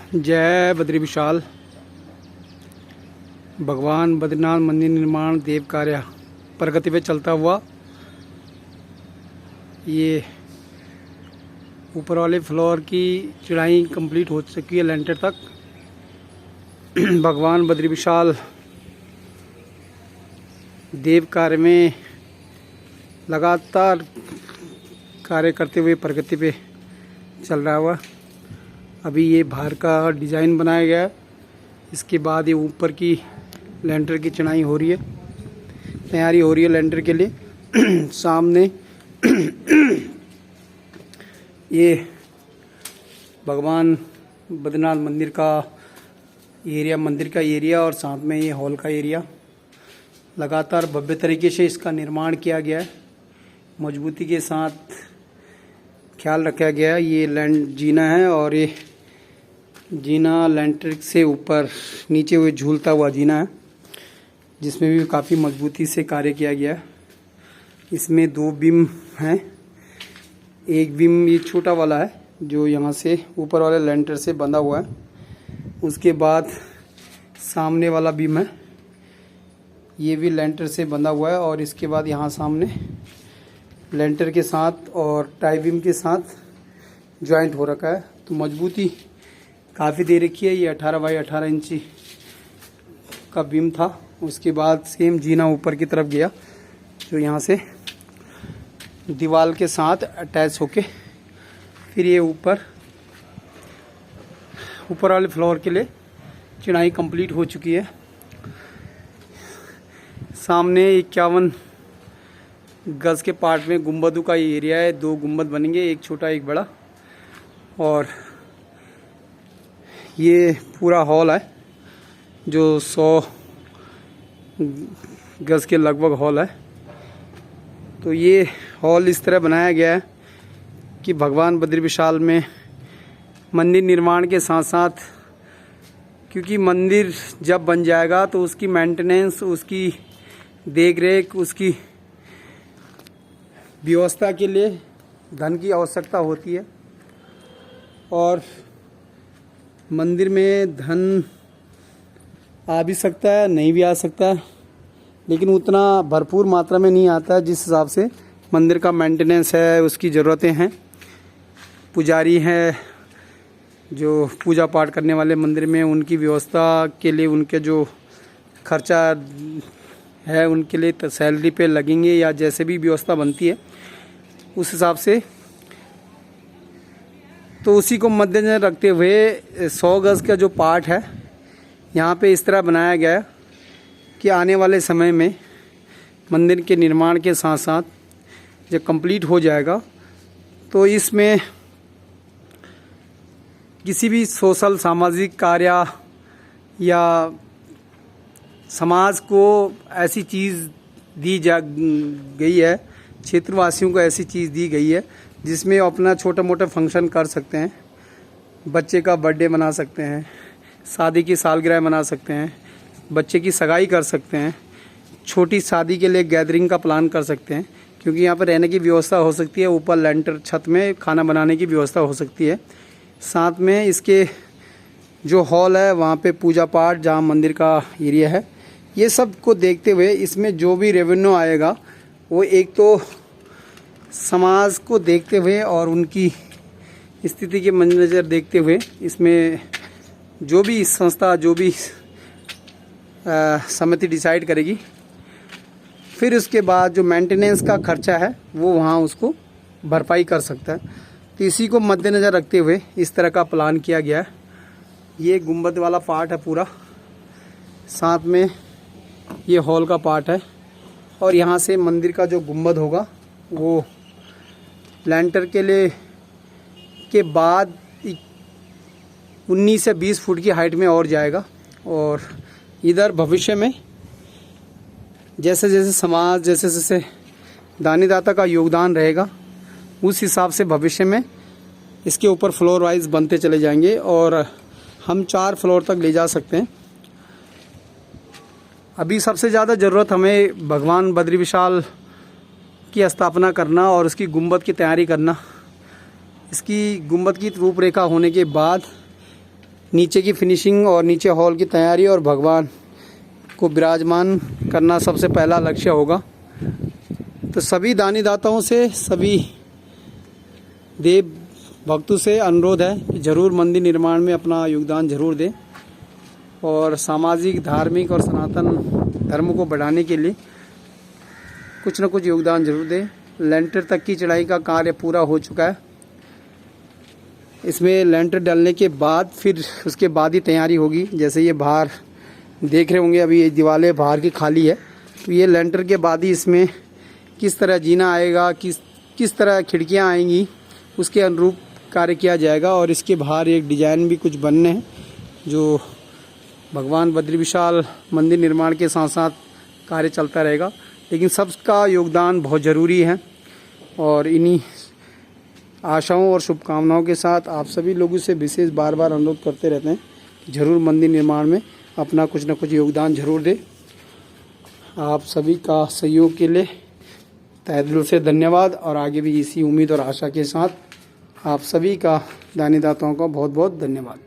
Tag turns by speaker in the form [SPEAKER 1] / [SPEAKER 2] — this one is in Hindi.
[SPEAKER 1] जय बद्री विशाल। भगवान बद्रीनाथ मंदिर निर्माण देव कार्य प्रगति पे चलता हुआ ये ऊपर वाले फ्लोर की चढ़ाई कंप्लीट हो चुकी है लेंटर तक। भगवान बद्री विशाल देव कार्य में लगातार कार्य करते हुए प्रगति पे चल रहा हुआ। अभी ये बाहर का डिज़ाइन बनाया गया है, इसके बाद ये ऊपर की लेंटर की चढ़ाई हो रही है, तैयारी हो रही है लेंटर के लिए। सामने ये भगवान बद्रीनाथ मंदिर का एरिया और साथ में ये हॉल का एरिया लगातार भव्य तरीके से इसका निर्माण किया गया है। मजबूती के साथ ख्याल रखा गया है। ये जीना है और ये जीना लेंटर से ऊपर नीचे हुए झूलता हुआ जीना है, जिसमें भी काफ़ी मजबूती से कार्य किया गया है। इसमें 2 बीम हैं। एक बीम ये छोटा वाला है जो यहाँ से ऊपर वाले लेंटर से बंधा हुआ है। उसके बाद सामने वाला बीम है, ये भी लेंटर से बंधा हुआ है। और इसके बाद यहाँ सामने लेंटर के साथ और टाई बीम के साथ जॉइंट हो रखा है। तो मजबूती काफ़ी दे रखी है। ये 18 बाई 18 इंची का बीम था। उसके बाद सेम जीना ऊपर की तरफ गया जो यहाँ से दीवार के साथ अटैच होके फिर ये ऊपर वाले फ्लोर के लिए चढ़ाई कंप्लीट हो चुकी है। सामने 51 गज के पार्ट में गुंबदों का ये एरिया है। 2 गुंबद बनेंगे, एक छोटा एक बड़ा। और ये पूरा हॉल है जो 100 गज के लगभग हॉल है। तो ये हॉल इस तरह बनाया गया है कि भगवान बद्री विशाल में मंदिर निर्माण के साथ साथ, क्योंकि मंदिर जब बन जाएगा तो उसकी मेंटेनेंस, उसकी देखरेख, उसकी व्यवस्था के लिए धन की आवश्यकता होती है। और मंदिर में धन आ भी सकता है, नहीं भी आ सकता है, लेकिन उतना भरपूर मात्रा में नहीं आता है जिस हिसाब से मंदिर का मेंटेनेंस है, उसकी ज़रूरतें हैं। पुजारी हैं जो पूजा पाठ करने वाले मंदिर में, उनकी व्यवस्था के लिए उनके जो खर्चा है उनके लिए सैलरी पे लगेंगे या जैसे भी व्यवस्था बनती है उस हिसाब से। तो उसी को मद्देनजर रखते हुए 100 गज का जो पार्ट है यहाँ पे इस तरह बनाया गया है कि आने वाले समय में मंदिर के निर्माण के साथ साथ जब कंप्लीट हो जाएगा तो इसमें किसी भी सोशल सामाजिक कार्य या समाज को ऐसी चीज़ दी जा गई है, क्षेत्रवासियों को ऐसी चीज़ दी गई है जिसमें अपना छोटा मोटा फंक्शन कर सकते हैं। बच्चे का बर्थडे मना सकते हैं, शादी की सालगिरह मना सकते हैं, बच्चे की सगाई कर सकते हैं, छोटी शादी के लिए गैदरिंग का प्लान कर सकते हैं, क्योंकि यहाँ पर रहने की व्यवस्था हो सकती है। ऊपर लेंटर छत में खाना बनाने की व्यवस्था हो सकती है। साथ में इसके जो हॉल है वहाँ पे पूजा पाठ, जहाँ मंदिर का एरिया है, ये सब को देखते हुए इसमें जो भी रेवेन्यू आएगा वो एक तो समाज को देखते हुए और उनकी स्थिति के मद्देनजर देखते हुए इसमें जो भी संस्था, जो भी समिति डिसाइड करेगी, फिर उसके बाद जो मेंटेनेंस का खर्चा है वो वहाँ उसको भरपाई कर सकता है। तो इसी को मद्देनज़र रखते हुए इस तरह का प्लान किया गया है। ये गुंबद वाला पार्ट है पूरा, साथ में ये हॉल का पार्ट है। और यहाँ से मंदिर का जो गुंबद होगा वो लेंटर के लिए के बाद 19 से 20 फुट की हाइट में और जाएगा। और इधर भविष्य में जैसे जैसे समाज, जैसे जैसे दानी दाता का योगदान रहेगा, उस हिसाब से भविष्य में इसके ऊपर फ्लोर वाइज बनते चले जाएंगे और हम 4 फ्लोर तक ले जा सकते हैं। अभी सबसे ज़्यादा ज़रूरत हमें भगवान बद्री विशाल की स्थापना करना और उसकी गुंबद की तैयारी करना। इसकी गुंबद की रूपरेखा होने के बाद नीचे की फिनिशिंग और नीचे हॉल की तैयारी और भगवान को विराजमान करना सबसे पहला लक्ष्य होगा। तो सभी दानी दाताओं से, सभी देव भक्तों से अनुरोध है कि जरूर मंदिर निर्माण में अपना योगदान जरूर दें और सामाजिक, धार्मिक और सनातन धर्म को बढ़ाने के लिए कुछ न कुछ योगदान जरूर दें। लेंटर तक की चढ़ाई का कार्य पूरा हो चुका है। इसमें लेंटर डालने के बाद फिर उसके बाद ही तैयारी होगी। जैसे ये बाहर देख रहे होंगे, अभी ये दीवारें बाहर की खाली है, तो ये लेंटर के बाद ही इसमें किस तरह जीना आएगा, किस तरह खिड़कियां आएंगी, उसके अनुरूप कार्य किया जाएगा। और इसके बाहर एक डिजाइन भी कुछ बनने हैं, जो भगवान बद्री विशाल मंदिर निर्माण के साथ साथ कार्य चलता रहेगा। लेकिन सबका योगदान बहुत ज़रूरी है और इन्हीं आशाओं और शुभकामनाओं के साथ आप सभी लोगों से विशेष बार बार अनुरोध करते रहते हैं कि जरूर मंदिर निर्माण में अपना कुछ न कुछ योगदान जरूर दें। आप सभी का सहयोग के लिए तहे दिल से धन्यवाद और आगे भी इसी उम्मीद और आशा के साथ आप सभी का दानी दाताओं का बहुत बहुत धन्यवाद।